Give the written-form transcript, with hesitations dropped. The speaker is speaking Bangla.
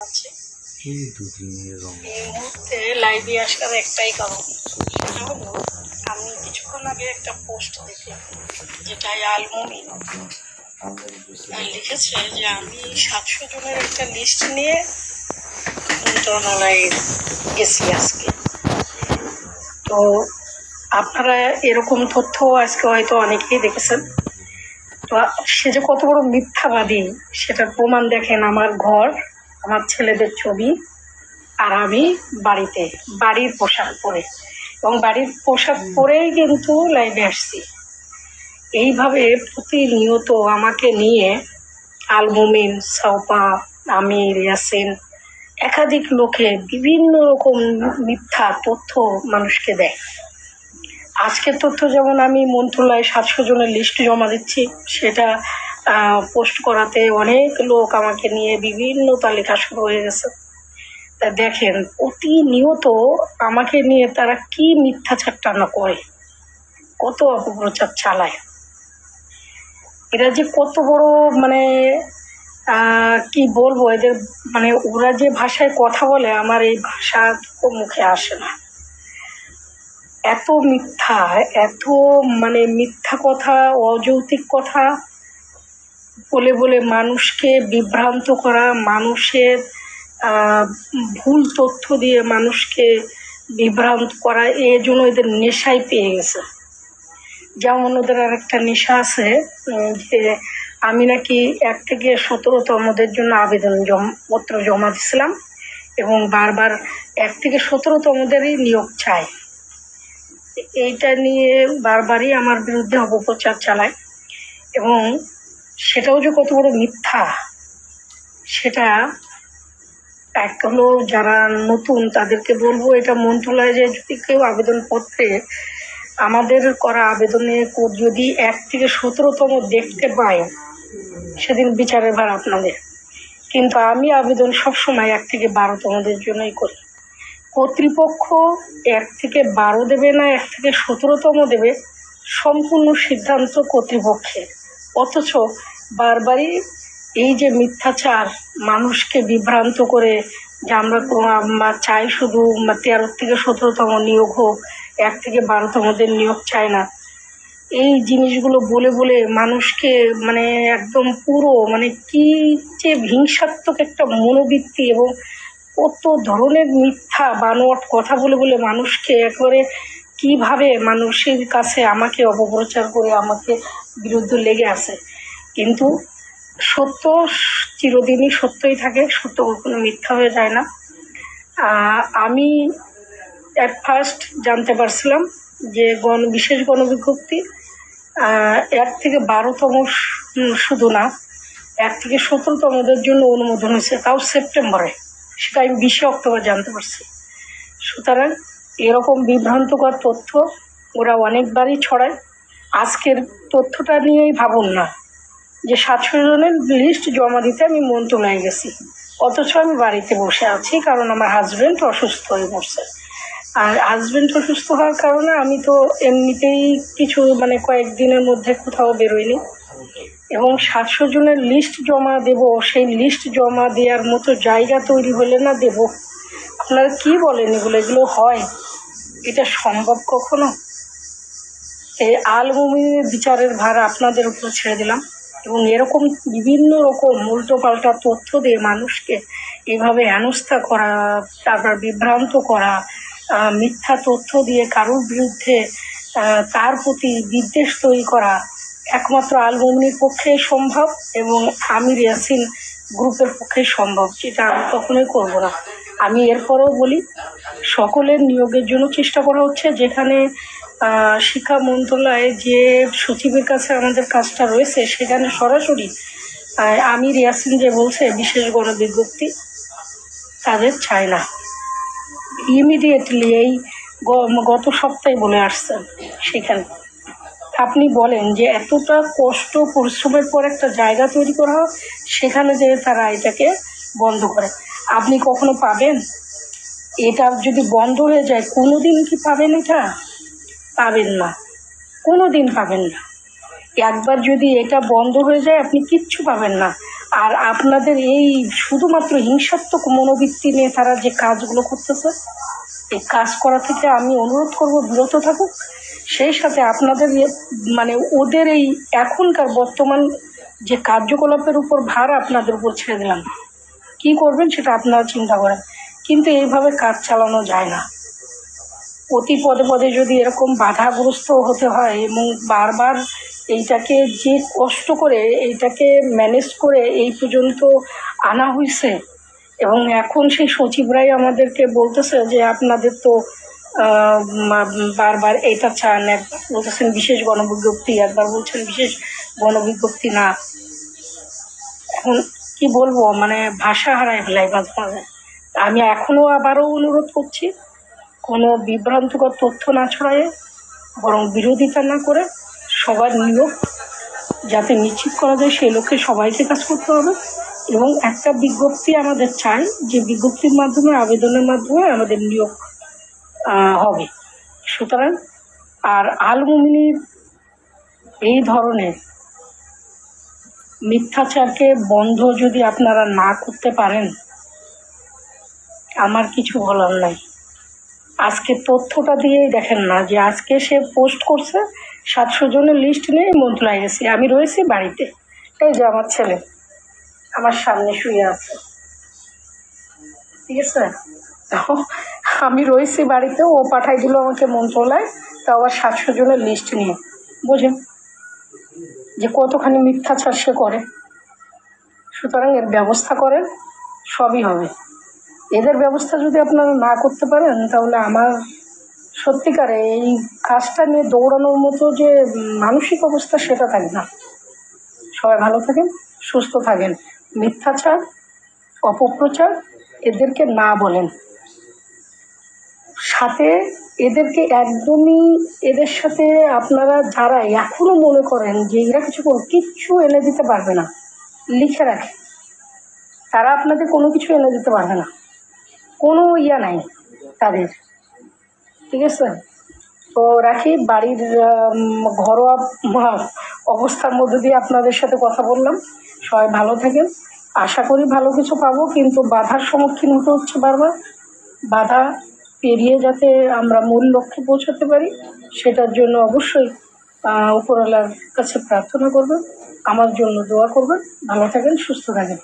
আছে। এই মুহূর্তে লাইভে আসার একটাই কারণ, সেটা হলো আমি কিছুক্ষণ আগে একটা পোস্ট দেখলাম, যেটাই আলমুমিন লিখেছে যে আমি 700 জনের একটা লিস্ট নিয়ে মন্ত্রণালয়ে গেছি আজকে। তো আপনারা এরকম তথ্য আজকে হয়তো অনেকেই দেখেছেন। তো সে যে কত বড় মিথ্যাবাদী সেটার প্রমাণ দেখেন, আমার ঘর, আমার ছেলেদের ছবি, আর আমি বাড়ির পোশাক পরে, এবং বাড়ির পোশাক পরেই কিন্তু লাইভে আসছি। এইভাবে প্রতিনিয়ত আমাকে নিয়ে আলমুমিন, সাউপা, আমির, ইয়াসিন, একাধিক লোকে বিভিন্ন রকম মিথ্যা তথ্য মানুষকে দেয়। আজকের তথ্য যেমন আমি মন্ত্রণালয়ে 700 জনের লিস্ট জমা দিচ্ছি, সেটা পোস্ট করাতে অনেক লোক আমাকে নিয়ে বিভিন্ন তালিকা শুরু হয়ে গেছে। তা দেখেন প্রতিনিয়ত আমাকে নিয়ে তারা কি মিথ্যাচারটা না করে, কত অপপ্রচার চালায়। এরা যে কত বড় মানে কি বলবো, এদের মানে ওরা যে ভাষায় কথা বলে আমার এই ভাষা মুখে আসে না। এত মিথ্যা, এত মানে মিথ্যা কথা, অযৌক্তিক কথা বলে বলে মানুষকে বিভ্রান্ত করা, মানুষের ভুল তথ্য দিয়ে মানুষকে বিভ্রান্ত করা, এই জন্য এদের নেশায় পেয়ে গেছে। যেমন ওদের আর একটা নেশা আছে যে আমি নাকি 1 থেকে 17তমদের জন্য পত্র জমা দিছিলাম, এবং বারবার 1 থেকে 17তমদেরই নিয়োগ চাই। এইটা নিয়ে বারবারই আমার বিরুদ্ধে অপপ্রচার চালায়, এবং সেটাও যে কত বড় মিথ্যা সেটা এক হলো যারা নতুন তাদেরকে বলবো, এটা মন্ত্রণালয়ে যে যদি কেউ আবেদনপত্রে আমাদের করা আবেদনে যদি 1 থেকে 17তম দেখতে পায়, সেদিন বিচারের ভার আপনাদের। কিন্তু আমি আবেদন সবসময় 1 থেকে 12তমদের জন্যই করি। কর্তৃপক্ষ 1 থেকে 12 দেবে না 1 থেকে 17তম দেবে, সম্পূর্ণ সিদ্ধান্ত কর্তৃপক্ষের। অথচ বারবারই এই যে মিথ্যাচার, মানুষকে বিভ্রান্ত করে যে আমরা চাই শুধু 13 থেকে 17তম নিয়োগ হোক, 1 থেকে 12তমদের নিয়োগ চাই না, এই জিনিসগুলো বলে বলে মানুষকে মানে একদম পুরো মানে কি যে হিংসাত্মক একটা মনোবৃত্তি, এবং কত ধরনের মিথ্যা বানোয়াট কথা বলে বলে মানুষকে একবারে কিভাবে মানুষের কাছে আমাকে অপপ্রচার করে আমাকে বিরুদ্ধে লেগে আছে। কিন্তু সত্য চিরদিনই সত্যই থাকে, সত্য কখনো মিথ্যা হয়ে যায় না। আমি অ্যাট ফার্স্ট জানতে পারছিলাম যে বিশেষ গণবিজ্ঞপ্তি 1 থেকে 12তম শুধু না, 1 থেকে 17তমদের জন্য অনুমোদন হয়েছে, তাও সেপ্টেম্বরে। সেটা আমি 20 অক্টোবর জানতে পারছি। সুতরাং এরকম বিভ্রান্তকর তথ্য ওরা অনেকবারই ছড়ায়। আজকের তথ্যটা নিয়েই ভাবুন না যে 700 জনের লিস্ট জমা দিতে আমি মন্ত্রণালয়ে গেছি, অথচ আমি বাড়িতে বসে আছি, কারণ আমার হাজব্যান্ড অসুস্থ হয়ে পড়ছে। আর হাজব্যান্ড অসুস্থ হওয়ার কারণে আমি তো এমনিতেই কিছু মানে কয়েকদিনের মধ্যে কোথাও বেরোইনি, এবং 700 জনের লিস্ট জমা দেব, সেই লিস্ট জমা দেওয়ার মতো জায়গা তৈরি হলে না দেব। আপনারা কি বলেন, এগুলো হয়? এটা সম্ভব কখনো? এই আলমুমিনের বিচারের ভার আপনাদের উপর ছেড়ে দিলাম, এবং এরকম বিভিন্ন রকম উল্টোপাল্টা তথ্য দিয়ে মানুষকে এইভাবে হেনস্থা করা, তারপর বিভ্রান্ত করা, মিথ্যা তথ্য দিয়ে কারোর বিরুদ্ধে তার প্রতি বিদ্বেষ তৈরি করা একমাত্র আলমুমিনের পক্ষেই সম্ভব, এবং আমির ইয়াসিন গ্রুপের পক্ষেই সম্ভব, যেটা আমি কখনোই করব না। আমি এরপরেও বলি, সকলের নিয়োগের জন্য চেষ্টা করা হচ্ছে। যেখানে শিক্ষা মন্ত্রণালয়ে যে সচিবের কাছে আমাদের কাজটা রয়েছে, সেখানে সরাসরি আমির ইয়াসিন যে বলছে বিশেষ গণবিজ্ঞপ্তি তাদের চায় না, ইমিডিয়েটলি এই গত সপ্তাহে বলে আসছেন। সেখানে আপনি বলেন যে এতটা কষ্ট পরিশ্রমের পর একটা জায়গা তৈরি করা হয়, সেখানে যে তারা এটাকে বন্ধ করে। আপনি কখনো পাবেন? এটা যদি বন্ধ হয়ে যায় কোনো দিন কি পাবেন? এটা পাবেন না, কোনো দিন পাবেন না। একবার যদি এটা বন্ধ হয়ে যায় আপনি কিচ্ছু পাবেন না। আর আপনাদের এই শুধুমাত্র হিংসাত্মক মনোবৃত্তি নিয়ে তারা যে কাজগুলো করতেছে, এই কাজ করা থেকে আমি অনুরোধ করব বিরত থাকুক। সেই সাথে আপনাদের মানে ওদের এই এখনকার বর্তমান যে কার্যকলাপের উপর ভার আপনাদের উপর ছেড়ে দিলাম, কী করবেন সেটা আপনারা চিন্তা করেন। কিন্তু এইভাবে কাজ চালানো যায় না। অতি পদে পদে যদি এরকম বাধাগ্রস্ত হতে হয় এবং বারবার এইটাকে যে কষ্ট করে এইটাকে ম্যানেজ করে এই পর্যন্ত আনা হয়েছে, এবং এখন সেই সচিবরাই আমাদেরকে বলতেছে যে আপনাদের তো বারবার এটা চান, একবার বলতেছেন বিশেষ গণবিজ্ঞপ্তি, একবার বলছেন বিশেষ গণবিজ্ঞপ্তি না। এখন কি বলবো, মানে ভাষা হারায় ফেলাই মাঝে মাঝে। আমি এখনও আবারও অনুরোধ করছি, কোনো বিভ্রান্তিকর তথ্য না ছড়ায়, বরং বিরোধিতা না করে সবার নিয়োগ যাতে নিশ্চিত করা যায় সেই লক্ষ্যে সবাইকে কাজ করতে হবে। এবং একটা বিজ্ঞপ্তি আমাদের চাই, যে বিজ্ঞপ্তির মাধ্যমে আবেদনের মাধ্যমে আমাদের নিয়োগ হবে। সুতরাং আর আল মুমিনীর এই ধরনের মিথ্যাচারকে বন্ধ যদি আপনারা না করতে পারেন, আমার কিছু বলার নাই। আজকে তথ্যটা দিয়েই দেখেন না, যে আজকে সে পোস্ট করছে 700 জনের লিস্ট নিয়ে মন্ত্রণালয়ে গেছি, আমি রয়েছি বাড়িতে। এই যে আমার ছেলে আমার সামনে শুয়ে আছে, ঠিক আছে, তো আমি রয়েছি বাড়িতে, ও পাঠাই দিল আমাকে মন্ত্রণালয়, তো আবার 700 জনের লিস্ট নিয়ে। বোঝেন যে কতখানি মিথ্যাচার সে করে। সুতরাং এর ব্যবস্থা করেন, সবই হবে। এদের ব্যবস্থা যদি আপনারা না করতে পারেন, তাহলে আমার সত্যিকারে এই কাজটা নিয়ে দৌড়ানোর মতো যে মানসিক অবস্থা সেটা থাকে না। সবাই ভালো থাকেন, সুস্থ থাকেন। মিথ্যাচার, অপপ্রচার এদেরকে না বলেন। সাথে এদেরকে একদমই, এদের সাথে আপনারা যারা এখনও মনে করেন যে এরা কিচ্ছু এনে দিতে পারবে না, লিখে রাখে, তারা আপনাদের কোনো কিছু এনে দিতে পারবে না, কোনো নাই তাদের, ঠিক আছে। তো রাখি, বাড়ির ঘরোয়া অবস্থার মধ্যে দিয়ে আপনাদের সাথে কথা বললাম। সবাই ভালো থাকেন, আশা করি ভালো কিছু পাবো, কিন্তু বাধার সম্মুখীন হতে হচ্ছে বারবার। বাধা পেরিয়ে যাতে আমরা মূল লক্ষ্যে পৌঁছাতে পারি, সেটার জন্য অবশ্যই উপরওয়ালার কাছে প্রার্থনা করবেন, আমার জন্য দোয়া করবেন। ভালো থাকেন, সুস্থ থাকেন।